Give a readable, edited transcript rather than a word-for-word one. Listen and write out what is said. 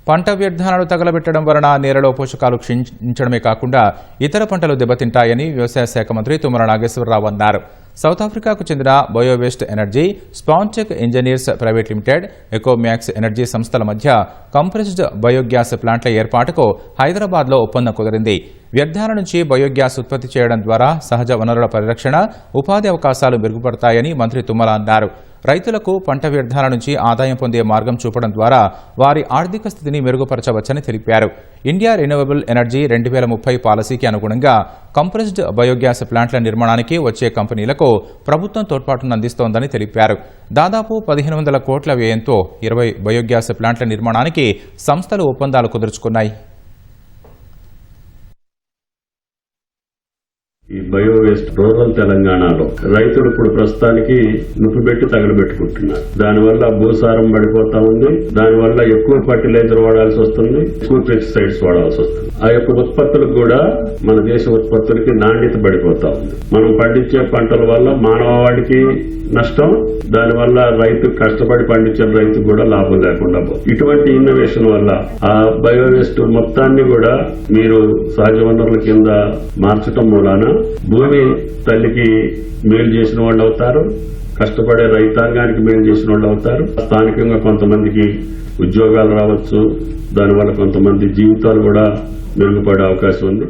పంట వ్యర్థాలను తగలబెట్టడం వలన నేలలో పోషకాలు క్షీణించడమే కాకుండా ఇతర పంటలు దెబ్బతింటాయని వ్యవసాయ శాఖ మంత్రి తుమ్మల నాగేశ్వరరావు అన్నారు. సౌత్ ఆఫ్రికాకు చెందిన బయోవేస్ట్ ఎనర్జీ, స్పాన్చెక్ engineers private limited, Ecomax energy సంస్థల మధ్య కంప్రెస్డ్ బయోగ్యాస్ ప్లాంట్ల ఏర్పాటుకు హైదరాబాద్లో ఒప్పందం కుదిరింది. వ్యర్థాల నుంచి బయోగ్యాస్ ఉత్పత్తి చేయడం ద్వారా సహజ వనరుల పరిరక్షణ, ఉపాధి అవకాశాలు మెరుగుపడతాయని మంత్రి తుమ్మల అన్నారు. రైతులకు పంట వ్యర్థాల నుంచి ఆదాయం పొందే మార్గం చూపడం ద్వారా వారి ఆర్థిక స్థితిని మెరుగుపరచవచ్చని తెలిపారు. ఇండియా రెన్యూవబుల్ ఎనర్జీ 2030 పాలసీకి అనుగుణంగా కంప్రెస్డ్ బయోగ్యాస్ ప్లాంట్ల నిర్మాణానికి వచ్చే కంపెనీలకు ప్రభుత్వం తోడ్పాటును అందిస్తోందని తెలిపారు. దాదాపు 1500 కోట్ల వ్యయంతో 20 బయోగ్యాస్ ప్లాంట్ల నిర్మాణానికి సంస్థలు ఒప్పందాలు కుదుర్చుకున్నాయి. ఈ బయోవేస్ట్ రూరల్ తెలంగాణలో రైతులు ఇప్పుడు ప్రస్తుతానికి నుప్పిబెట్టి తగలబెట్టుకుంటున్నారు. దానివల్ల భూసారం పడిపోతా ఉంది. దానివల్ల ఎక్కువ ఫర్టిలైజర్ వాడాల్సి వస్తుంది, ఎక్కువ పెస్టిసైడ్స్ వాడాల్సి వస్తుంది. ఆ యొక్క ఉత్పత్తులకు కూడా మన దేశ ఉత్పత్తులకి నాణ్యత పడిపోతా ఉంది. మనం పండించే పంటల వల్ల మానవాళికి నష్టం, దానివల్ల రైతు కష్టపడి పండించిన రైతు కూడా లాభం లేకుండా పోతుంది. ఇటువంటి ఇన్నోవేషన్ వల్ల ఆ బయోవేస్ట్ మొత్తాన్ని కూడా మీరు సహజ వనరుల కింద మార్చడం మూలాన భూమి తల్లికి మేలు చేసిన వాళ్ళు అవుతారు, కష్టపడే రైతాంగానికి మేలు చేసిన వాళ్ళు అవుతారు. స్థానికంగా కొంతమందికి ఉద్యోగాలు రావచ్చు, దానివల్ల కొంతమంది జీవితాలు కూడా మెరుగుపడే అవకాశం ఉంది.